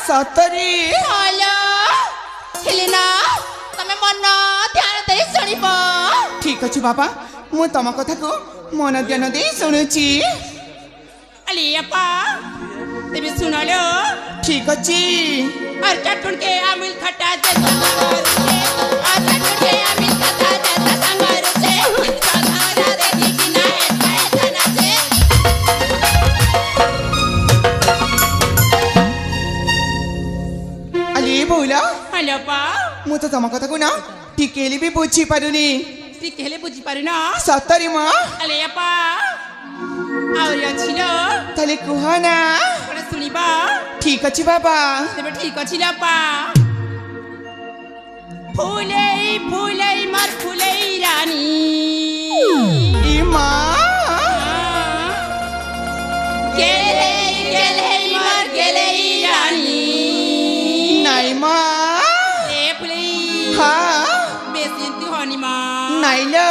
सतरी hello Helena तमे मन ध्यान दे सुनिबो ठीक अछि बाबा मु तम कथा को मन ध्यान दे सुनुची अली अपा तेबे सुनलो ठीक अछि और चटुन के अमिल खट्टा दे और चटुन के अमिल खट्टा दे संगर से साधारा देखी कि ना है तना से अली बोला हेलो पा मु तो तम कथा को ना टिकेली भी बुझी पारुनी टिकेले बुझी पारुना सतरी मा अली अपा और छिलो तले कुहना कोन सुनिबा ठीक अछि बाबा तेबे ठीक अछि लापा फूले फूले मर फूले रानी ई मां गेले गेले मर गेले रानी नाई मां ए फूले हां बेसिन तू हनी मां नाई लो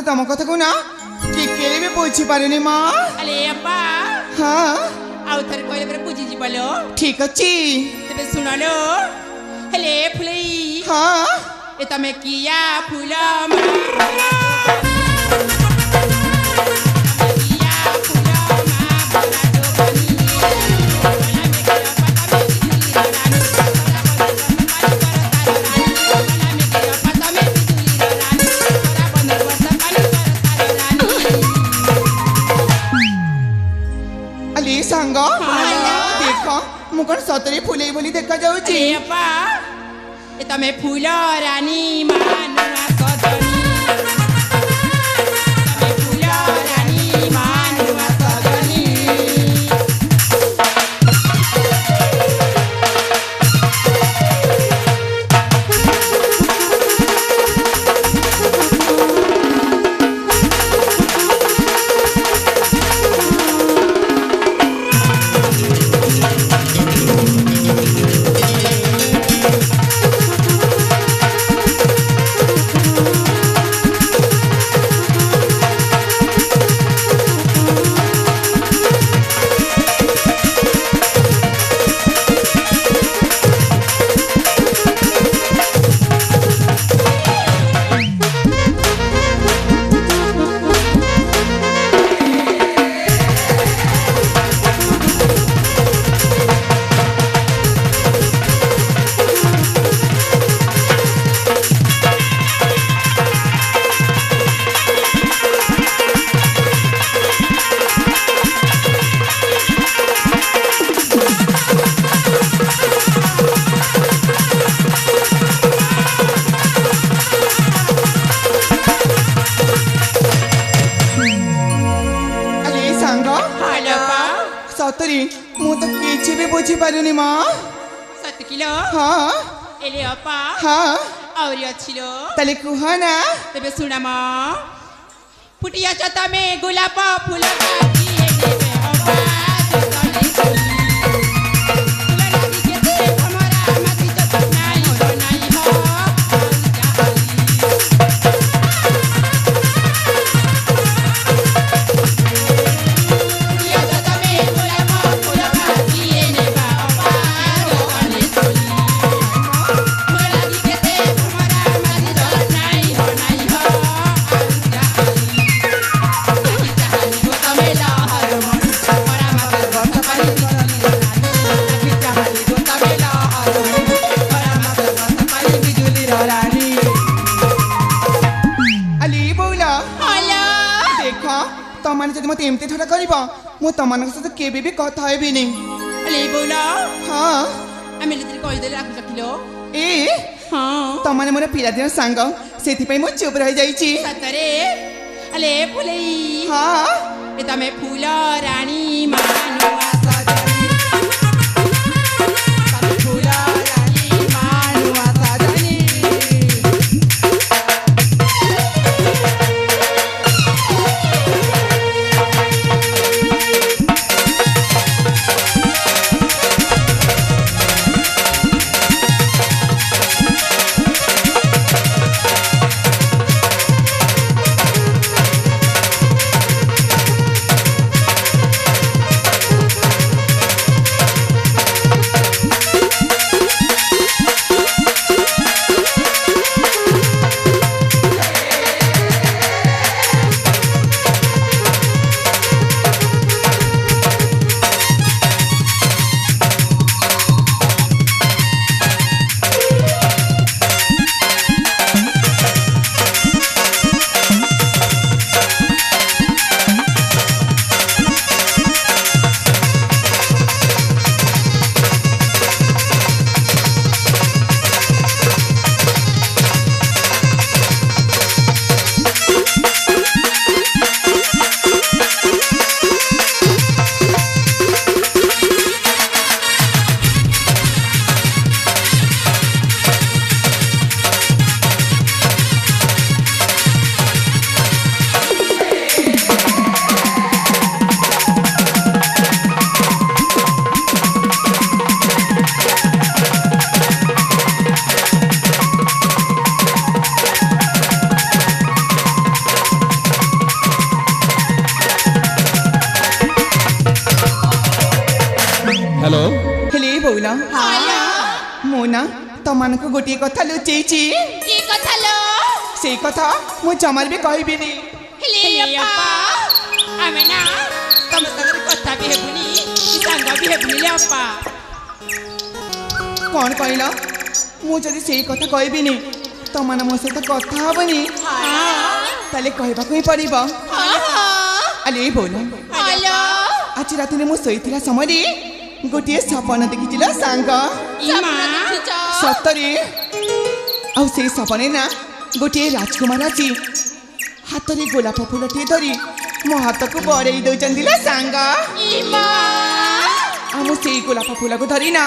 तम कथा को ना टिकेली भी बुझी पारुनी मां अले अपा हां आउ थर कोइले पर बुझी जिबलो ठीक अछि तेबे सुनलो हेले फुलई हां ए तमे किया फूला मा सांग देख मु कौन सतरी फुले बोली देखा जाउची अपा ए तमे फूल रानी मानुआ सजनी तमे फूल रानी मानुआ सजनी सतरी मु तो किछि भी बुझी पारुनी मां 7 किलो हां एले अपा हां और छिलो तले कुहना तेबे सुना मां फुटिया चता में गुलाब फूल काटी देबे अपा जतनी ତମାନେ ଯଦି ମତେ ଏମିତି ଥଟା କରିବ ମୁଁ ତମାନଙ୍କ ସହିତ କେବେ ବି କଥା ହେବିନି। ହେଲେ ବୋଉଲ ହଁ ଆମେ ଯେତିକି କହିଦେଲେ ରାଖୁ ଚକିଲ ଏ ହଁ ତମାନେ ମୋର ପିଲାଦିନ ସାଙ୍ଗ ସେଥିପାଇଁ ମୁଁ ଚୁପ୍ ରହିଯାଇଛି। ସତରେ ହେଲେ ଫୁଲେଇ ହଁ ଏ ତମେ ଫୁଲ ରାଣୀ ମାନୁଆ ସଜনী ତମେ ଫୁଲ ରାଣୀ ମାନୁଆ ସଜনী हेलो ହେଲେ ବୋଉଲା ମୁଁ ନା ତମାନଙ୍କୁ ଗୋଟିଏ କଥା ଲୁଚେଇଛି। କି କଥା ଲୋ ସେଇ କଥା ମୁଁ ଜମାରେ ବି କହିବିନି। ହେଲେ ଅପା ଆମେ ନା ତମ ସାଙ୍ଗରେ କଥା ବି ହେବୁନି କି ସାଙ୍ଗ ବି ହେବୁନି ଲେ ଅପା କଣ କହିଲ ମୁଁ ଯଦି ସେଇ କଥା କହିବିନି ତମାନେ ମୋ ସହିତ କଥା ହବନି ତାହେଲେ କହିବାକୁ ହିଁ ପଡିବ। ଆଲେ ବୋଉଲା ହ୍ୟାଲୋ ଆଜି ରାତିରେ ମୁଁ ଶୋଇଥିଲା ସମୟରେ ଗୋଟିଏ ସପନ ଦେଖିছিল ସାଙ୍ଗ। ଇମା ସତରେ ଆଉ ସେଇ ସପନେ ନା ଗୋଟିଏ ରାଜକୁମାର ଆସି ହାତରେ ଗୋଲାପ ଫୁଲଟିଏ ଧରି ମୋ ହାତକୁ ବଢେଇ ଦଉଛନ୍ତି ନା ସାଙ୍ଗ। ଇମା ଆଉ ମୁଁ ସେଇ ଗୋଲାପ ଫୁଲକୁ ଧରି ନା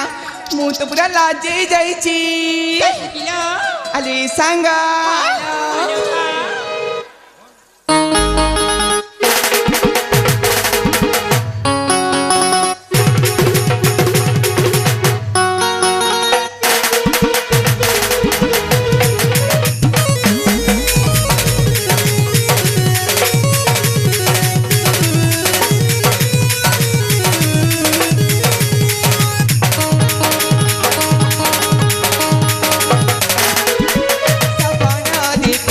ମୁଁ ତ ପୁରା ଲାଜେଇ ଯାଇଛି। କିଲୋ ଆଲେ ସାଙ୍ଗ सपना देख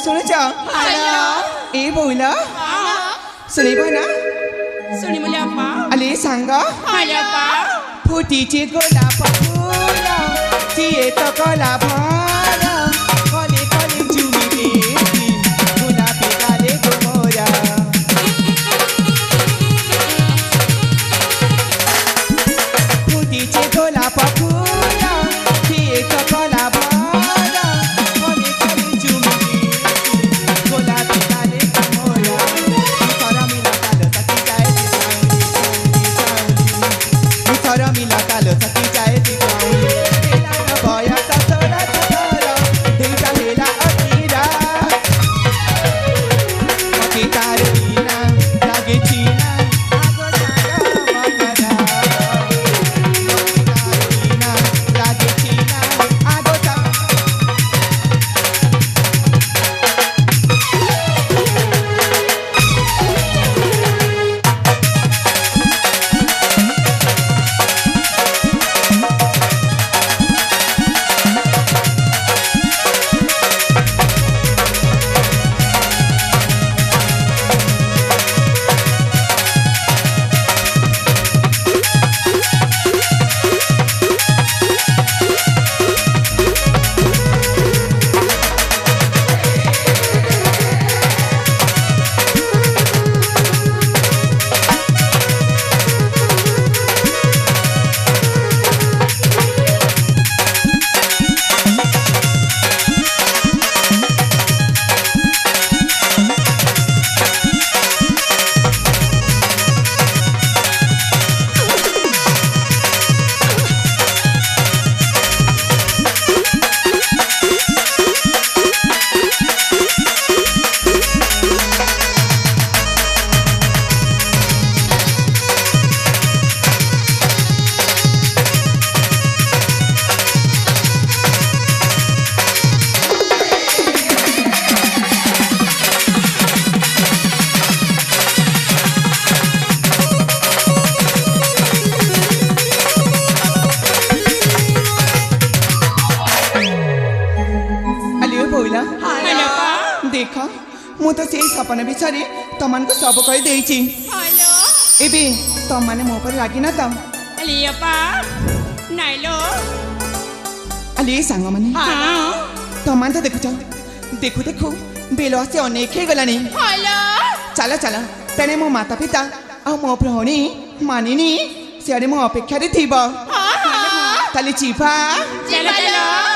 ଶୁଣୁଛ ହ୍ୟାଲୋ ଏ ବୋଇଲା ଶୁଣିବ ନା ଶୁଣିମୁଲି ଅପା ଆଲେ ସାଙ୍ଗ ହ୍ୟାଲୋ ଅପା ଫୁଟିଛି ଗୋଲାପ ଫୁଲ ସିଏ ତ କଲା ଭାର କଲେ କଲେ ଚୁମି ଦେବି ଗୋଲାପି ଗାଲେ ଗୋମରା ଫୁଟିଛି ଗୋଲାପ ଫୁଲ ସିଏ ତ କଲା ଭାର କଲେ କଲେ ଚୁମି ଦେବି ଗୋଲାପି ଗାଲେ ଗୋମରା ଥର ମିଲା କାଲ ସକି ଯାଏ ଥର ମିଲା କାଲ ସକି ଯାଏ ବୟସ ତୋର ତୋର ଦିଟା ହେଲା ଅତିରା ମତେ ତାର ବିନା ଲାଗେ ଚିନା ଆଗ ସାଙ୍ଗ ମକରା ମତେ ତାର ବିନା ଲାଗେ ଚିନା ଆଗ ସାଙ୍ଗ ହ୍ୟାଲୋ ଅପା ଦେଖ ମୁଁ ତ ସେଇ ସପନ ବିଷୟରେ ତମାନଙ୍କୁ ସବୁ କହିଦେଇଛି ହ୍ୟାଲୋ ଏବେ ତମାନେ ମୋ ଉପରେ ରାଗିନ ତ ଆଲି ଅପା ନାଇଲୋ ଆଲେ ସାଙ୍ଗମାନେ ହଁ ତମାନେ ତ ଦେଖୁଛ ଦେଖୁ ଦେଖୁ ବେଲ ଆସି ଅନେକ ହେଇଗଲାଣି ହ୍ୟାଲୋ ଚାଲ ଚାଲ ତେଣେ ମୋ ମାତା ପିତା ଆଉ ମୋ ଭଉଣୀ ମାନିନୀ ସିଆଡ଼େ ମୋ ଅପେକ୍ଷାରେ ଥିବ ହଁ ହଁ ତାହେଲେ ଯିବା ଚାଲ ଚାଲ